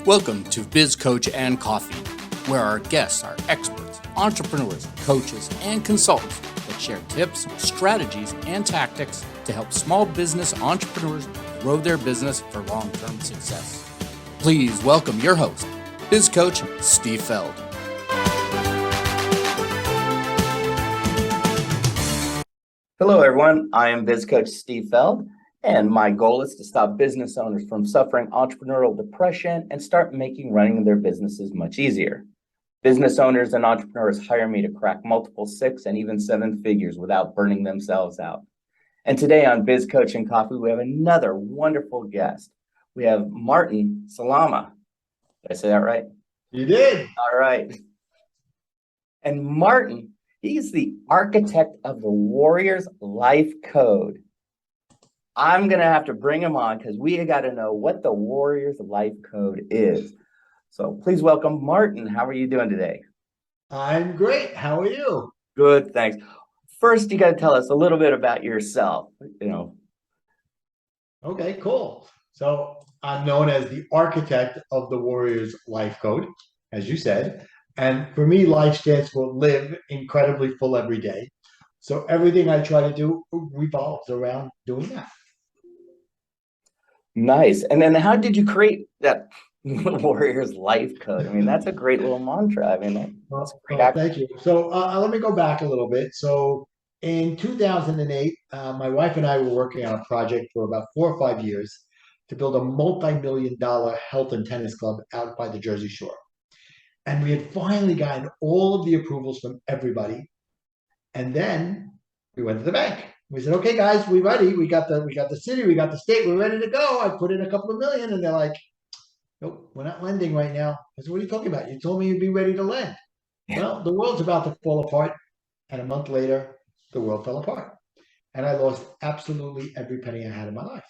Welcome to Biz Coach and Coffee, where our guests are experts, entrepreneurs, coaches, and consultants that share tips, strategies, and tactics to help small business entrepreneurs grow their business for long-term success. Please welcome your host, Biz Coach Steve Feld. Hello, everyone. I am Biz Coach Steve Feld, and my goal is to stop business owners from suffering entrepreneurial depression and start making running their businesses much easier. Business owners and entrepreneurs hire me to crack multiple 6 and even 7 figures without burning themselves out. And today on Biz Coach and Coffee, we have another wonderful guest. We have Martin Salama. Did I say that right? You did. All right. And Martin, he's the architect of the Warriors Life Code. I'm going to have to bring him on because we got to know what the Warriors Life Code is. So please welcome Martin. How are you doing today? I'm great. How are you? Good, thanks. First, you got to tell us a little bit about yourself. Okay, cool. So I'm known as the architect of the Warriors Life Code, as you said. And for me, life stands for live incredibly full every day. So everything I try to do revolves around doing that. Nice. And then how did you create that Warriors Life Code? I mean, that's a great little mantra. I mean, that's a great thank you. So let me go back a little bit. So in 2008, my wife and I were working on a project for about 4 or 5 years to build a multi-million-dollar health and tennis club out by the Jersey Shore. And we had finally gotten all of the approvals from everybody. And then we went to the bank. We said, okay, guys, we're ready. We got the city, we got the state, we're ready to go. I put in a couple of million. And they're like, nope, we're not lending right now. I said, what are you talking about? You told me you'd be ready to lend. Yeah. Well, the world's about to fall apart. And a month later, the world fell apart. And I lost absolutely every penny I had in my life.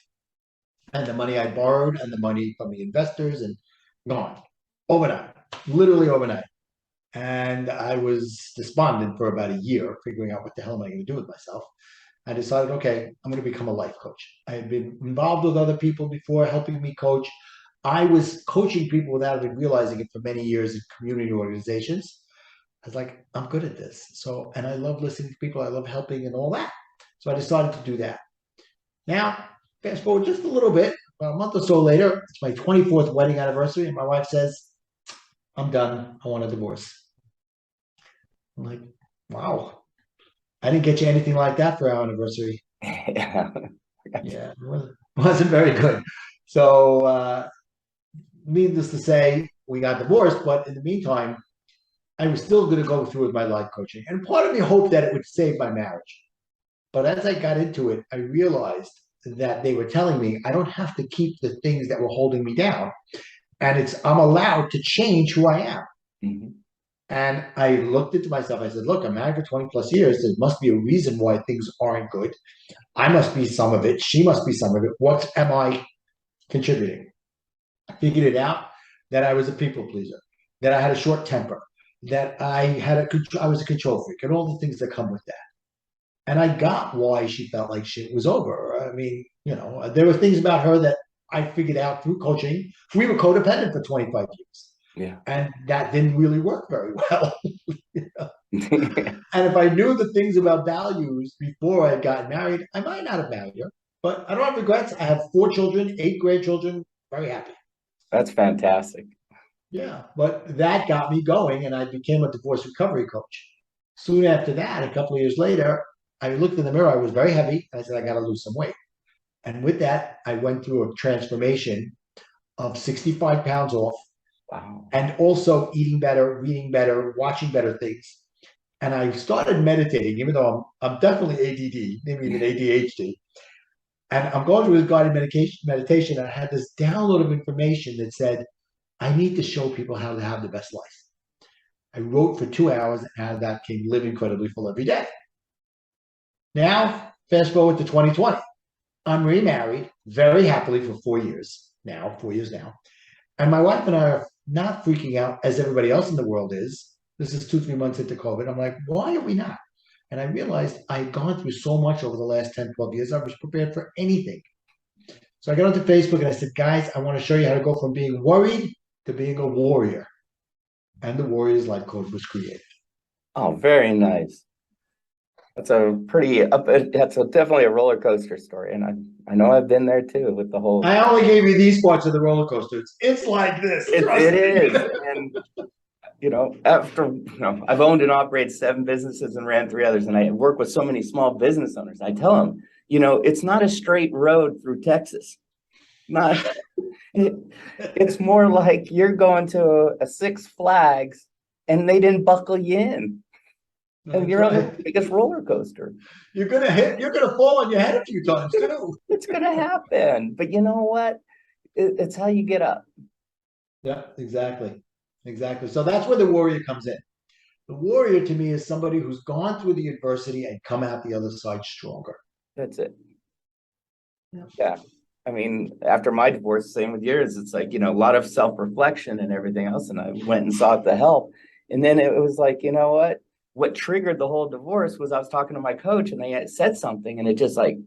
And the money I borrowed and the money from the investors and gone overnight, literally overnight. And I was despondent for about a year, figuring out what the hell am I going to do with myself. I decided, okay, I'm going to become a life coach. I had been involved with other people before helping me coach. I was coaching people without even realizing it for many years in community organizations. I was like, I'm good at this. So, and I love listening to people. I love helping and all that. So I decided to do that. Now, fast forward just a little bit, about a month or so later, it's my 24th wedding anniversary. And my wife says, I'm done. I want a divorce. I'm like, wow. I didn't get you anything like that for our anniversary. Yeah, it wasn't very good. So, needless to say, we got divorced. But in the meantime, I was still going to go through with my life coaching. And part of me hoped that it would save my marriage. But as I got into it, I realized that they were telling me I don't have to keep the things that were holding me down. And I'm allowed to change who I am. Mm-hmm. And I looked into myself. I said, look, I'm married for 20 plus years. There must be a reason why things aren't good. I must be some of it. She must be some of it. What am I contributing? I figured it out that I was a people pleaser, that I had a short temper, that I was a control freak, and all the things that come with that. And I got why she felt like shit was over. I mean, there were things about her that I figured out through coaching. We were codependent for 25 years. Yeah. And that didn't really work very well. And if I knew the things about values before I got married, I might not have married her. But I don't have regrets. I have 4 children, 8 grandchildren. Very happy. That's fantastic. Yeah. But that got me going, and I became a divorce recovery coach. Soon after that, a couple of years later, I looked in the mirror. I was very heavy. I said, I got to lose some weight. And with that, I went through a transformation of 65 pounds off. Wow. And also eating better, reading better, watching better things. And I started meditating, even though I'm definitely ADD, maybe even ADHD. And I'm going through this guided meditation. And I had this download of information that said, I need to show people how to have the best life. I wrote for 2 hours, and out of that came live incredibly full every day. Now, fast forward to 2020. I'm remarried very happily for 4 years now. And my wife and I are not freaking out as everybody else in the world is. This is 2-3 months into COVID. I'm like, why are we not? And I realized I had gone through so much over the last 10, 12 years. I was prepared for anything. So I got onto Facebook and I said, guys, I want to show you how to go from being worried to being a warrior. And the Warriors Life Code was created. Oh, very nice. That's a pretty that's definitely a roller coaster story. And I know I've been there too with the whole. I only gave you these parts of the roller coaster. It's like this. It is. And after I've owned and operated 7 businesses and ran 3 others, and I work with so many small business owners. I tell them, it's not a straight road through Texas. Not it's more like you're going to a Six Flags and they didn't buckle you in. And you're on the biggest roller coaster. You're gonna fall on your head a few times too. It's gonna happen. But you know what? It's how you get up. Yeah, exactly. Exactly. So that's where the warrior comes in. The warrior to me is somebody who's gone through the adversity and come out the other side stronger. That's it. Yeah. I mean, after my divorce, same with yours, it's like, a lot of self-reflection and everything else. And I went and sought the help. And then it was like, what triggered the whole divorce was I was talking to my coach and they had said something, and it just like,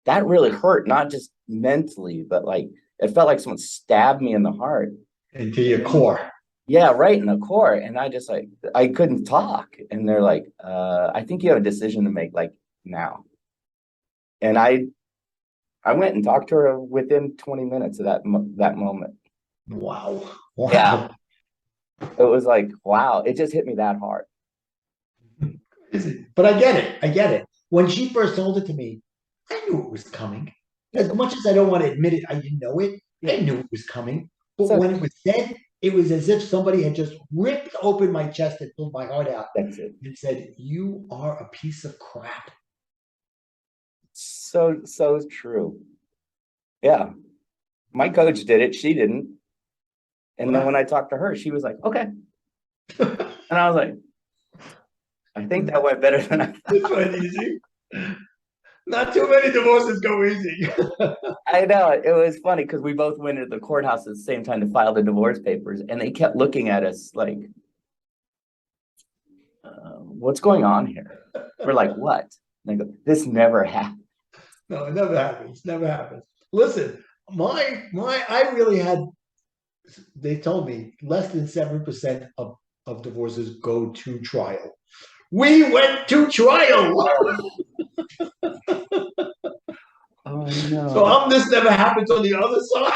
that really hurt, not just mentally, but like, it felt like someone stabbed me in the heart. Into your core. Yeah, right in the core. And I couldn't talk. And they're like, I think you have a decision to make, like, now. And I went and talked to her within 20 minutes of that moment. Wow. Yeah. It was like, wow, it just hit me that hard. But I get it. When she first told it to me, I knew it was coming. As much as I don't want to admit it, I didn't know it. I knew it was coming. But when it was said, it was as if somebody had just ripped open my chest and pulled my heart out. That's it. And said, "You are a piece of crap." So true. Yeah. My coach did it. She didn't. And then when I talked to her, she was like, okay. And I was like, I think that went better than I thought. It went easy. Not too many divorces go easy. I know. It was funny because we both went to the courthouse at the same time to file the divorce papers. And they kept looking at us like, what's going on here? We're like, what? And they go, this never happened. No, it never happens. Never happens. Listen, I really had, they told me less than 7% of divorces go to trial. We went to trial. Oh no. So this never happens on the other side.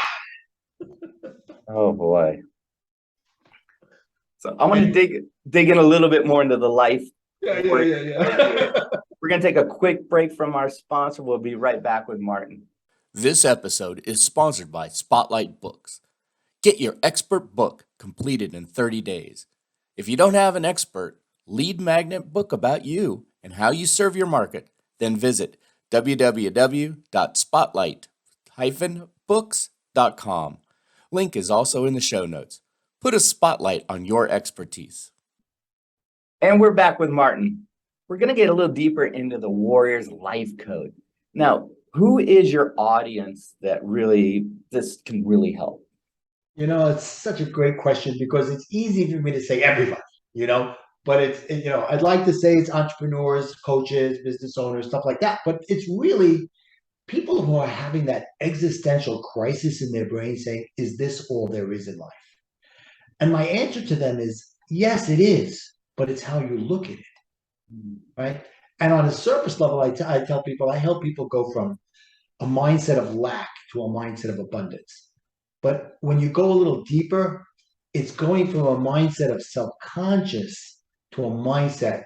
Oh boy. So I want to dig in a little bit more into the life. Yeah. We're going to take a quick break from our sponsor. We'll be right back with Martin. This episode is sponsored by Spotlight Books. Get your expert book completed in 30 days. If you don't have an expert lead magnet book about you and how you serve your market, then visit www.spotlight-books.com. Link is also in the show notes. Put a spotlight on your expertise. And we're back with Martin. We're going to get a little deeper into the Warriors Life Code. Now, who is your audience that this can really help? It's such a great question because it's easy for me to say everybody, but I'd like to say it's entrepreneurs, coaches, business owners, stuff like that. But it's really people who are having that existential crisis in their brain saying, is this all there is in life? And my answer to them is, yes, it is, but it's how you look at it, right? And on a surface level, I tell people, I help people go from a mindset of lack to a mindset of abundance. But when you go a little deeper, it's going from a mindset of self-conscious to a mindset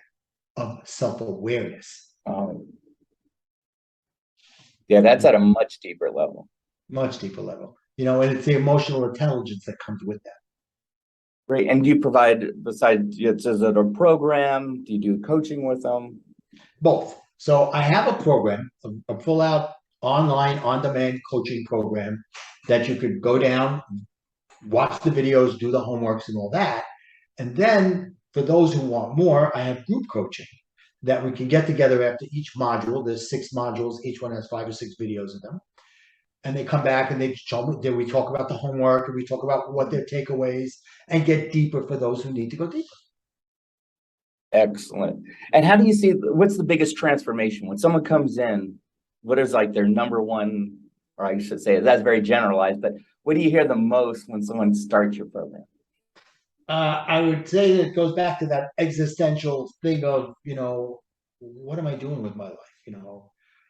of self-awareness. Yeah, that's at a much deeper level. Much deeper level. And it's the emotional intelligence that comes with that. Great. And do you provide, besides, is it a program? Do you do coaching with them? Both. So I have a program, a full-out online, on-demand coaching program that you could go down, watch the videos, do the homeworks and all that. And then for those who want more, I have group coaching that we can get together after each module. There's 6 modules. Each one has 5 or 6 videos of them. And they come back and they show me, we talk about the homework and we talk about what their takeaways and get deeper for those who need to go deeper. Excellent. And how do you see, what's the biggest transformation when someone comes in? What is like their number one or I should say that's very generalized, but what do you hear the most when someone starts your program? I would say that it goes back to that existential thing of, what am I doing with my life?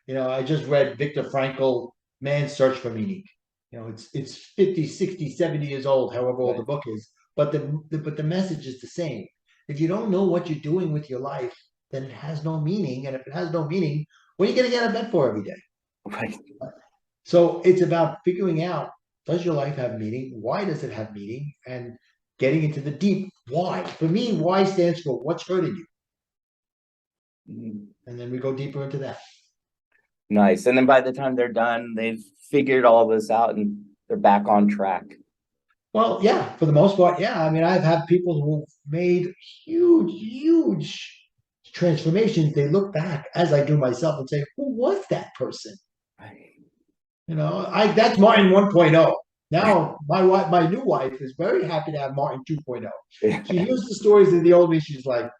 I just read Viktor Frankl, Man's Search for Meaning. It's 50, 60, 70 years old, however old the book is, but the message is the same. If you don't know what you're doing with your life, then it has no meaning. And if it has no meaning, what are you going to get out of bed for every day? Right. So it's about figuring out, does your life have meaning? Why does it have meaning? And getting into the deep why. For me, why stands for what's hurting you. Mhm. And then we go deeper into that. Nice. And then by the time they're done, they've figured all this out and they're back on track. Well, yeah, for the most part, yeah. I mean, I've had people who've made huge, huge transformations. They look back, as I do myself, and say, who was that person? Right. That's Martin 1.0. Now, my new wife is very happy to have Martin 2.0. She hears the stories of the old me. She's like,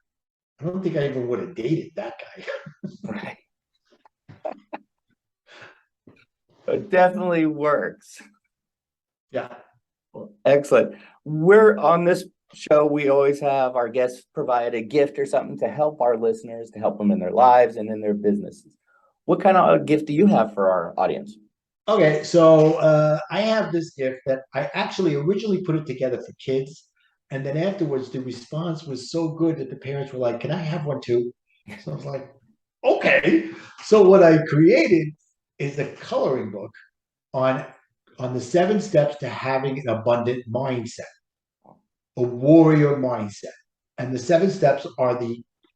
I don't think I even would have dated that guy. Right. It definitely works. Yeah. Well, excellent. We're on this show, we always have our guests provide a gift or something to help our listeners, to help them in their lives and in their businesses. What kind of a gift do you have for our audience? Okay, so I have this gift that I actually originally put it together for kids. And then afterwards, the response was so good that the parents were like, can I have one too? So I was like, okay. So what I created is a coloring book on the 7 steps to having an abundant mindset, a warrior mindset. And the 7 steps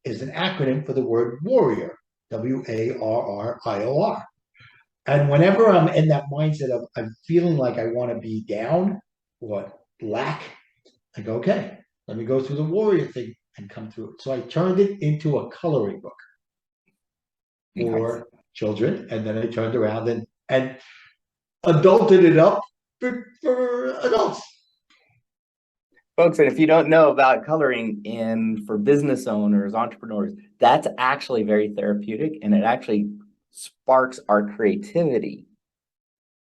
is an acronym for the word warrior, WARRIOR. And whenever I'm in that mindset of I'm feeling like I want to be down or lack, I go, okay, let me go through the warrior thing and come through it. So I turned it into a coloring book for children, and then I turned around and adulted it up for adults. Folks, and if you don't know about coloring in for business owners, entrepreneurs, that's actually very therapeutic, and it actually sparks our creativity.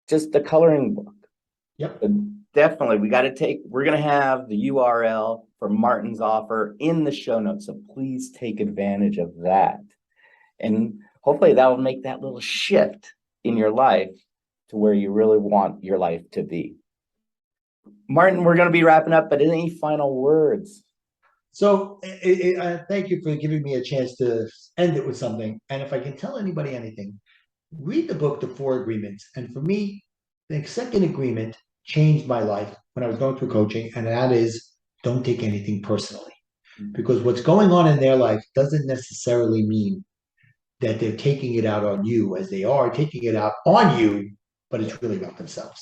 Just the coloring book. Yep. But definitely, we're going to have the URL for Martin's offer in the show notes. So please take advantage of that. And hopefully that will make that little shift in your life to where you really want your life to be. Martin, we're going to be wrapping up, but any final words? So thank you for giving me a chance to end it with something. And if I can tell anybody anything, read the book, The 4 Agreements. And for me, the second agreement changed my life when I was going through coaching. And that is, don't take anything personally. Because what's going on in their life doesn't necessarily mean that they're taking it out on you, as they are taking it out on you, but it's really about themselves.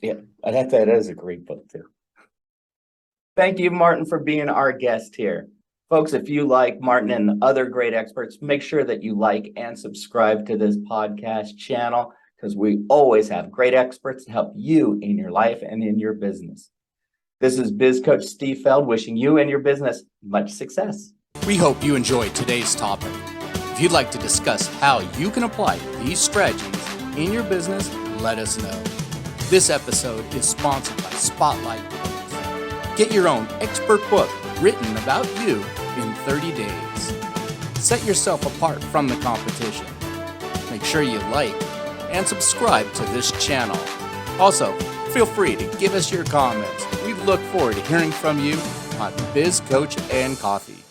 Yeah, that is a great book too. Thank you, Martin, for being our guest here. Folks, if you like Martin and other great experts, make sure that you like and subscribe to this podcast channel, because we always have great experts to help you in your life and in your business. This is Biz Coach Steve Feld wishing you and your business much success. We hope you enjoyed today's topic. If you'd like to discuss how you can apply these strategies in your business, let us know. This episode is sponsored by Spotlight Books. Get your own expert book written about you in 30 days. Set yourself apart from the competition. Make sure you like and subscribe to this channel. Also, feel free to give us your comments. We look forward to hearing from you on Biz Coach and Coffee.